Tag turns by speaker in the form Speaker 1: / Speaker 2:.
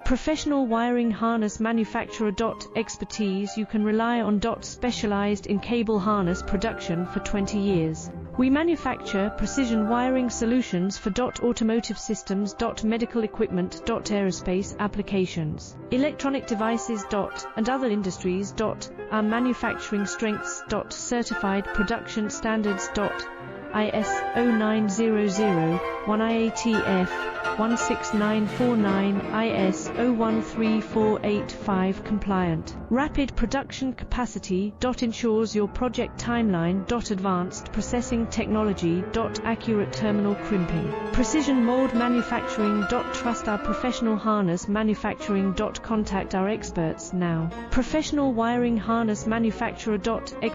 Speaker 1: Professional wiring harness manufacturer. Expertise. You can rely on. Specialized in cable harness production for 20 years. We manufacture precision wiring solutions for. Automotive systems. Medical equipment. Aerospace applications. Electronic devices. And other industries. Our manufacturing strengths. Certified production standards. ISO 9001 IATF 16949 ISO 13485 compliant. Rapid production capacity. Ensures your project timeline. Advanced processing technology. Accurate terminal crimping. Precision mold manufacturing. Trust our professional harness manufacturing. Contact our experts now. Professional wiring harness manufacturer.